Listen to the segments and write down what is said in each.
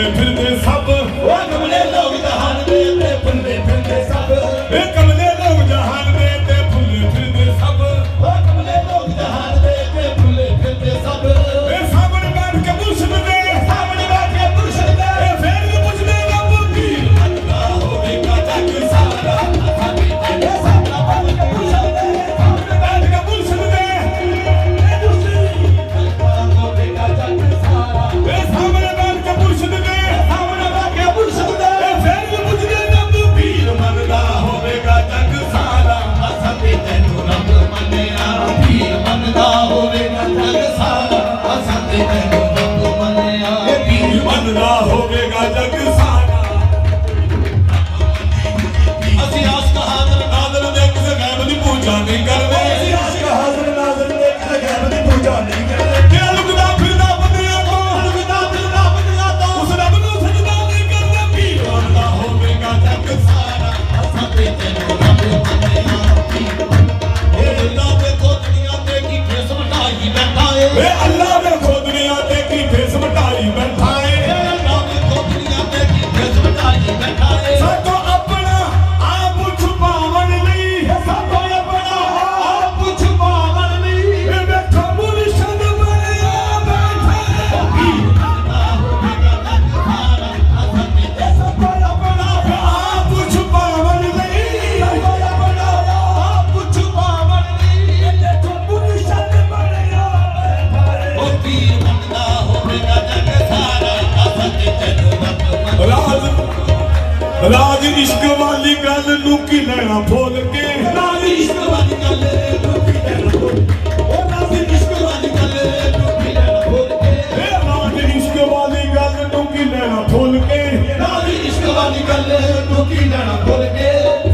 फुल्ले फिरदे सब कमले लोग जहान दे ते फुल्ले फिरदे सब कमले लोग जहान दे ते फुल्ले फिरदे सब कमले लोग जहान दे ते फुल्ले फिरदे सब सामने बैठ के मुर्शिद दे सामने बैठ के मुर्शिद दे फिर मुझने रब पीर बनता होवेगा जग सारा साथी तेरे सामने बैठ के मुर्शिद दे सामने बैठ के मुर्शिद दे बनता होवेगा जग सारा सामने बैठ के मुर्शिद दे सामने बैठ के मुर्शिद दे फिर मुझने रब पीर बनता होवेगा जग सारा साथी तेनू रब मन्निया पीर बनता होवेगा जग सारा साथी तेनू रब मन्निया पीर बनदा होवेगा जग सारा ਅਸੀਂ ਆਸ਼ਕ ਹਾਜ਼ਰ नादर दे किसे गैब दी पूजा नहीं करदे ਅਸੀਂ ਆਸ਼ਕ ਹਾਜ਼ਰ ਨਾਜ਼ਰ ਦੇ ਕਿਸੇ ਗੈਬ ਦੀ ਪੂਜਾ ਨਹੀਂ ਕਰਦੇ कि लुकदा फिरदा बंदियां को ਲੁਕਦਾ ਫਿਰਦਾ ਬੰਦਿਆਂ ਤੋਂ उस रब नू सजदा नहीं करदे पीर बनदा होवेगा जग सारा ਅਸਾਂ ਤੇ ਤੈਨੂੰ ਰੱਬ ਮੰਨਿਆ ਇਹ ਅੱਲਾ ਦੇ ਕੋਤਨੀਆਂ ਤੇ ਕੀ ਫੇਸ ਮਟਾਈ ਬੈਠਾ ਏ वे अल्लाह दे खोदनिया ते की भेस मटाई बैठा है ਅੱਲਾ ਦੇ ਕੋਤਨੀਆਂ ਤੇ ਕੀ ਫੇਸ ਮਟਾਈ ਬੈਠਾ ਏ सातो अपना आप छुपावन लई ਸਾਤੋਂ ਆਪਣਾ ਆਪ ਛੁਪਾਵਣ ਲਈ वे बैठा मुर्शिद बनया बैठा ਪੀਰ ਬਣਦਾ ਹੋਵੇਗਾ ਜਗ ਸਾਰਾ ਅਸਾਂ ਤੇ सातो अपना आप छुपावन लई ਆਪਣਾ ਆਪ ਛੁਪਾਵਣ ਲਈ बैठा मुर्शिद बनया बैठा ਉਹ ਪੀਰ ਬਣਦਾ ਹੋਵੇਗਾ ਜਗ ਸਾਰਾ ਅਸਾਂ ਤੇ ਤੈਨੂੰ ਰੱਬ ਮੰਨਿਆ राज इश्क वाली गल नू की लेना फुल के ਰਾਜ ਇਸ਼ਕ ਵਾਲੀ ਗੱਲ ਟੁੱਟੀ ਲੈਣਾ ਭੁੱਲ ਉਹ ਰਾਜ ਇਸ਼ਕ ਵਾਲੀ ਗੱਲ ਟੁੱਟੀ ਲੈਣਾ ਭੁੱਲ ਕੇ राज इश्क वाली गल नू की लेना फुल के ਰਾਜ ਇਸ਼ਕ ਵਾਲੀ ਗੱਲ ਟੁੱਟੀ ਲੈਣਾ ਭੁੱਲ ਕੇ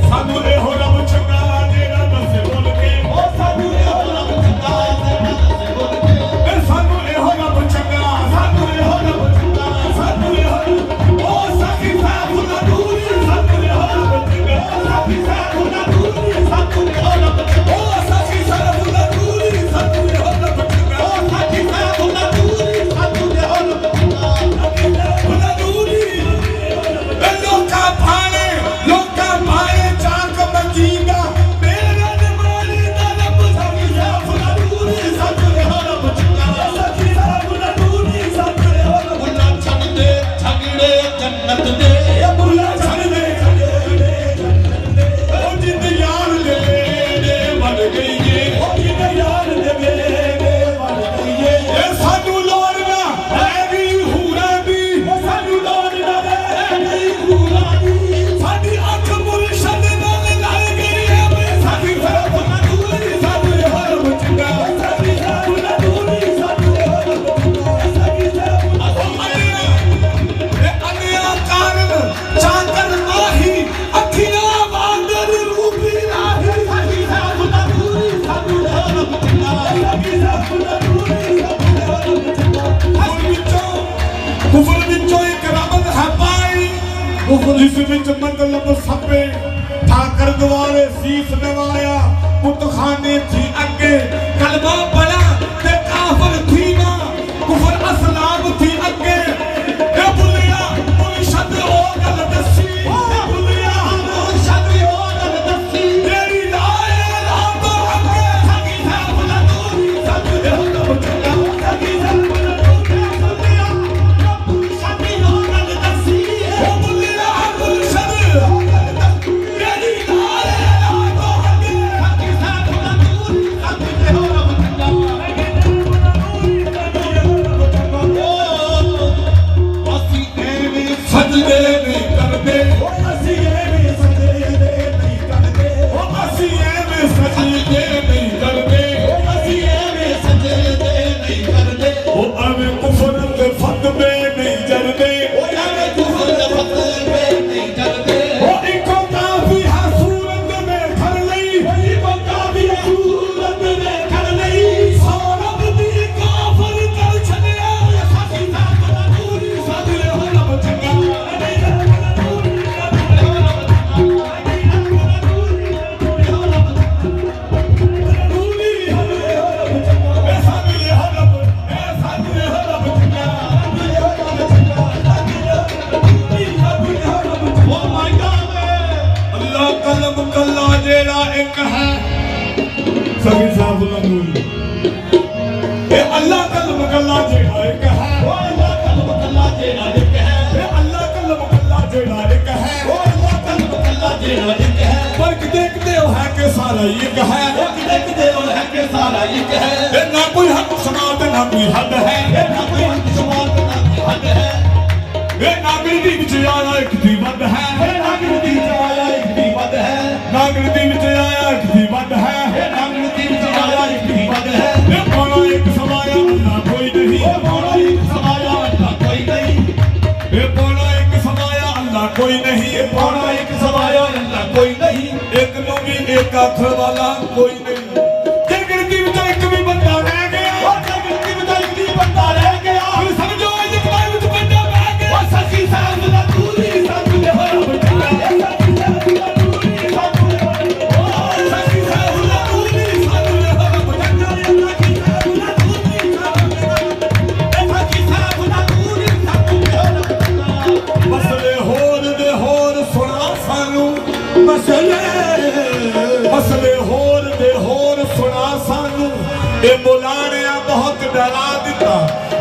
सानू एहो रब चंगा जेड़ा दसे बोल के ਉਹ ਸਾਨੂੰ ਇਹੋ ਰੱਬ ਚੰਗਾ ਦੇਣਾ ਦੱਸੇ ਭੁੱਲ ਕੇ सानू एहो रब चंगा ਸਾਨੂੰ ਇਹੋ ਰੱਬ ਚੰਗਾ ਸਾਨੂੰ ਇਹੋ ਉਹ ਸਾਖੀ ਸਾਹਿਬ ਦਾ ਦੂਰੀ ਸਾਨੂੰ ਇਹੋ ਰੱਬ ਚੰਗਾ ਸਾਖੀ ਸਾਹਿਬ ਦਾ ਦੂਰੀ ਸਾਨੂੰ ਇਹੋ ਰੱਬ ਚੰਗਾ ओ सखी सरफ दा दूरी सानू एहो रब चंगा ਉਹ ਸਾਖੀ ਸਾਹਿਬ ਦਾ ਦੂਰੀ ਸਾਨੂੰ ਇਹੋ ਰੱਬ ਚੰਗਾ दा दूरी लोका भाणे चाक मंजीदा मेरा नमानी दा रब सखी सरफ दा दूरी ਸਾਨੂੰ ਇਹੋ ਰੱਬ ਚੰਗਾ सखी सरफ दा दूरी सानू एहो रब ਉਹਨਾਂ ਛੱਡ ਦੇ ਝਗੜੇ ਜੰਨਤ ਦੇ बुला छड़ दे ओ जिंद यार दे बन गई ये ओ जिंद यार दे बन गई ये सानू लोड़ ना हैगी हूरा दी सानू लोड़ ना हैगी हूरा दी साडी अख मुर्शिद नाल लग गई है वे साडी सरफ ना दूरी सानू हर बचंगा साडी सरफ ना दूरी सानू हर बचंगा साडी सरफ ना अन्या कारण चाकर माही अखियां वांदर रूपी राही ਸਾਡੀ ਸਾਥ ਦਾ ਦੂਰੀ ਸਾਨੂੰ ਇਹੋ ਰੱਬ ਚੰਗਾ साडी सरफ ना दूरी सानू हर बचंगा कुफर विचों एक रब है पाई कुफर जिस विच मतलब सपे ठाकर द्वारे सीस नवाया पुतखाने थी अगे कलमा बना ते काफर थी ना कुफर असलाब थी अगे ए बुलिया मुर्शिद ओ गल दसी ए बुलिया ਮੁਰਸ਼ਦ ਉਹ ਗੱਲ ਦੱਸੀ तेरी लाए ला तो अगे ਸਾਡੀ ਸਾਥ ਦਾ ਦੂਰੀ ਸਾਨੂੰ ਇਹੋ ਰੱਬ ਚੰਗਾ सगी सरफ ना दूरी ਸਾਡੀ ਉਹ ਗੱਲ ਦੱਸੀ ए बुलिया मुर्शिद तेरी लाए ला तो अगे ਸਾਡੀ ਸਾਥ ਦਾ ਦੂਰੀ ਸਾਨੂੰ ਇਹੋ ਰੱਬ ਚੰਗਾ ਗਾਥਣ ਵਾਲਾ ਕੋਈ ਨਹੀਂ। ਜੇ ਗਿਣਤੀ ਵਿੱਚ ਇੱਕ ਵੀ ਬੰਦਾ ਰਹਿ ਗਿਆ, ਜੇ ਗਿਣਤੀ ਵਿੱਚ ਇੱਕ ਵੀ ਬੰਦਾ ਰਹਿ ਗਿਆ, ਫਿਰ ਸਮਝੋ ਇਹ ਜਗਤਾਂ ਵਿੱਚ ਬੰਦਾ ਬਹਿ ਗਿਆ। ਸੱਚੀ ਸਾਹਿਬ ਦਾ ਦੂਰੀ ਸਾਨੂੰ ਦੇ ਹੋਇਆ ਬਚਾ, ਸੱਚੀ ਸਾਹਿਬ ਦਾ ਦੂਰੀ ਸਾਨੂੰ ਦੇ ਹੋਇਆ, ਸੱਚੀ ਸਾਹਿਬ ਦਾ ਦੂਰੀ ਸਾਨੂੰ ਦੇ ਹੋਇਆ ਬਚਾ, ਸੱਚੀ ਸਾਹਿਬ ਦਾ ਦੂਰੀ ਸਾਨੂੰ ਦੇ ਹੋਇਆ, ਸੱਚੀ ਸਾਹਿਬ ਦਾ ਦੂਰੀ ਸਾਨੂੰ ਦੇ ਹੋਇਆ ਬਚਾ। ਮਸਲੇ ਹੋਰ ਦੇ ਹੋਰ ਸੁਣਾ ਸਾਨੂੰ, ਮਸਲੇ ਹੋਰ ਦੇ ਹੋਰ ਸੁਣਾ ਸਾਨੂੰ। ਇਹ ਬੁਲਾਣਿਆ ਬਹੁਤ ਡਰਾ ਦਿੱਤਾ,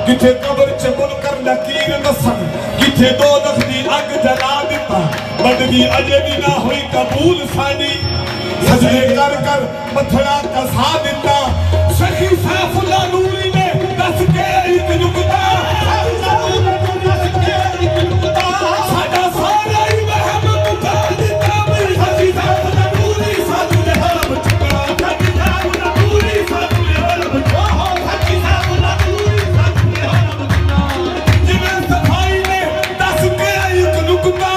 ਕਿਥੇ ਕਬਰ ਚ ਮੁਨਕਰ ਨਕੀਰ ਦੱਸਣ, ਕਿਥੇ ਦੋਜ਼ਖ ਦੀ ਅੱਗ ਜਲਾ ਦਿੱਤਾ। ਬੰਦਗੀ ਅਜੇ ਵੀ ਨਾ ਹੋਈ ਕਬੂਲ ਸਾਡੀ, ਸਜਦੇ ਕਰ ਕਰ ਮੱਥੜਾ ਕਸਾ ਦਿੱਤਾ। ਸਖੀ ਸੈਫੁੱਲਾ ਨੂਰੀ ਨੇ ਦੱਸ ਕੇ ਇੱਕ ਨੁਕਤਾ, ਦੱਸ ਕੇ ਇੱਕ ਨੁਕਤਾ, ਸਾਡਾ ਸਾਰਾ ਹੀ ਵਹਿਮ ਮੁਕਾ ਦਿੱਤਾ। ਮੇਰੀ ਸਖੀ ਸੈਫੁੱਲਾ ਨੂਰੀ ਸਾਨੂੰ ਦੇ ਹਰ ਬਚਾ, ਸਖੀ ਸੈਫੁੱਲਾ ਨੂਰੀ ਸਾਨੂੰ ਦੇ ਹਰ ਬਚਾ, ਸਖੀ ਸੈਫੁੱਲਾ ਨੂਰੀ ਸਾਨੂੰ ਦੇ ਹਰ ਬਚਾ। ਜਿਵੇਂ ਸਫਾਈ ਨੇ ਦੱਸ ਕੇ ਇੱਕ ਨੁਕਤਾ,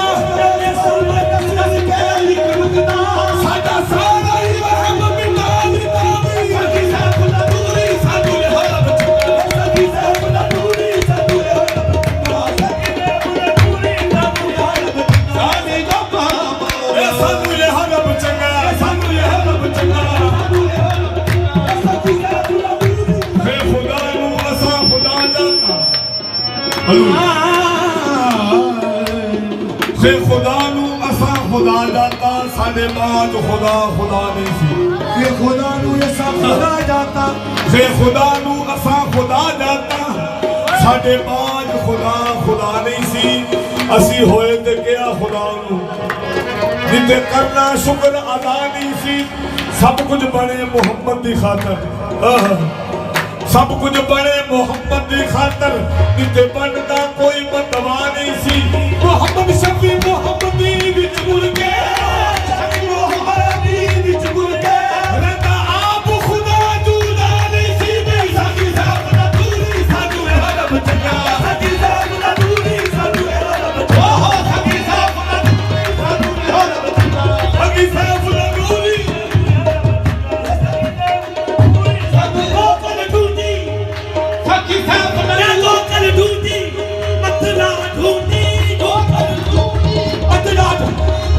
ਦੱਸ ਕੇ ਇੱਕ ਨੁਕਤਾ, ਸਾਡਾ ਸਾਰਾ ਹੀ ਵਹਿਮ ਮਿਟਾ ਦਿੱਤਾ। ਮੇਰੀ ਸਖੀ ਸੈਫੁੱਲਾ ਨੂਰੀ ਸਾਨੂੰ ਦੇ ਹਰ ਬਚਾ, ਸਖੀ ਸੈਫੁੱਲਾ ਨੂਰੀ ਸਾਨੂੰ ਦੇ ਹਰ ਬਚਾ, ਸਖੀ ਸੈਫੁੱਲਾ ਨੂਰੀ ਸਾਨੂੰ ਦੇ ਹਰ ਬਚਾ। ਸਾਡੀ ਗੱਪਾਂ ਇਹ ਸਾਨੂੰ ਇਹ ਹਰਬ ਚੰਗਾ, ਸਾਨੂੰ ਇਹ ਹਰਬ ਚੰਗਾ, ਸਾਨੂੰ ਇਹ ਹਰਬ ਚੰਗਾ, ਸਖੀ ਸੈਫੁੱਲਾ ਨੂਰੀ। ਫੇ ਖੁਦਾ ਨੂੰ ਅਸਾਂ ਖੁਦਾ ਜਾਤਾ, ਫੇ ਖੁਦਾ ਨੂੰ ਅਸਾਂ ਖੁਦਾ ਜਾਤਾ, ਸਾਡੇ ਬਾਅਦ ਖੁਦਾ ਖੁਦਾ ਨਹੀਂ ਸੀ। ਫੇ ਖੁਦਾ ਨੂੰ ਅਸਾਂ ਖੁਦਾ ਜਾਤਾ, ਫੇ ਖੁਦਾ ਨੂੰ ਅਸਾਂ ਖੁਦਾ ਜਾਤਾ, ਸਾਡੇ ਬਾਅਦ ਖੁਦਾ ਖੁਦਾ ਨਹੀਂ ਸੀ। ਅਸੀਂ ਹੋਏ ਤੇ ਕਿਹਾ ਖੁਦਾ ਨੂੰ, ਜਿੱਤੇ ਕਰਨਾ ਸ਼ੁਕਰ ਅਦਾ ਨਹੀਂ ਸੀ। ਸਭ ਕੁਝ ਬਣੇ ਮੁਹੰਮਦ ਦੀ ਖਾਤਰ, ਸਭ ਕੁਝ ਬਣੇ ਮੁਹੰਮਦ ਦੀ ਖਾਤਰ, ਜਿੱਤੇ ਬਣਦਾ ਕੋਈ ਮਤਵਾ ਨਹੀਂ ਸੀ। ਮੁਹੰਮਦ ਸ਼ਫੀ ਮੁਹੰਮਦੀ ਵਿੱਚ ਮੁੜ ਕੇ, ਸ਼ਫੀ ਮੁਹੰਮਦੀ ਵਿੱਚ ਮੁੜ ਕੇ, ਰਹਿੰਦਾ ਆਪ ਖੁਦਾ ਜੂਦਾ ਨਹੀਂ ਸੀ। ਮੇਰੀ ਸਖੀ ਸਾਹਿਬ ਦਾ ਦੂਰੀ ਸਾਨੂੰ ਇਹ ਹਰਬ ਚੰਗਾ, ਸਖੀ ਸਾਹਿਬ ਦਾ ਦੂਰੀ ਸਾਨੂੰ ਇਹ ਹਰਬ ਚੰਗਾ, ਸਖੀ ਸਾਹਿਬ ਦਾ ਦੂਰੀ ਸਾਨੂੰ ਇਹ ਹਰਬ ਚੰਗਾ, ਸਖੀ ਸਾਹਿਬ ਦਾ ਦੂਰੀ ਸਾਨੂੰ ਲੋਕਲ ਢੂੰਡੀ, ਸਖੀ ਸਾਹਿਬ ਦਾ ਲੋਕਲ ਢੂੰਡੀ, ਮਤਲਾ ਢੂੰਡੀ, ਲੋਕਲ ਢੂੰਡੀ, ਮਤਲਾ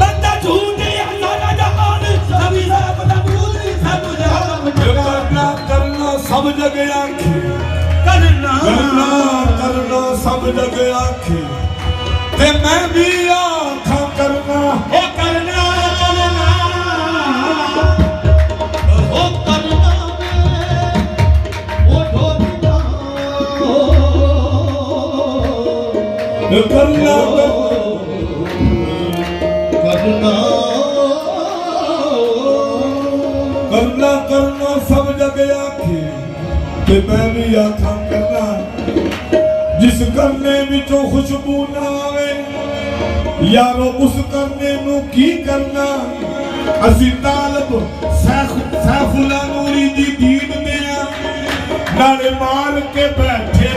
ਬੰਦਾ ਢੂੰਡੀ, ਸਾਰਾ ਜਹਾਨ ਸਖੀ ਸਾਹਿਬ ਦਾ ਦੂਰੀ ਸਾਨੂੰ ਇਹ ਹਰਬ ਚੰਗਾ। ਕਰਨਾ ਕਰਨਾ ਸਭ ਜਗ ਆਖੇ, ਕਰਨਾ ਕਰਨਾ ਸਭ ਜਗ ਆਖੇ, ਤੇ ਮੈਂ ਵੀ ਆਖਾਂ ਕਰਨਾ, ਉਹ ਕਰਨਾ ਉਹ ਕਰਨਾ, ਉਹ ਢੋਲਦਾ ਕਰਨਾ ਕਰਨਾ ਕਰਨਾ ਸਭ ਜਗ ਆਖੇ, ਤੇ ਮੈਂ ਵੀ ਆਖਾਂ ਕਰਨਾ। ਜਿਸ ਕਰਨੇ ਵਿੱਚੋਂ ਖੁਸ਼ਬੂ ਨਾ ਆਵੇ, ਯਾਰੋ ਉਸ ਕਰਨੇ ਨੂੰ ਕੀ ਕਰਨਾ। ਅਸੀਂ ਤਾਲਬ ਸੈਫੁੱਲਾ ਨੂਰੀ ਦੀ ਦੀਦ ਦੇ ਆ, ਨਾਲੇ ਮਾਰ ਕੇ ਬੈਠੇ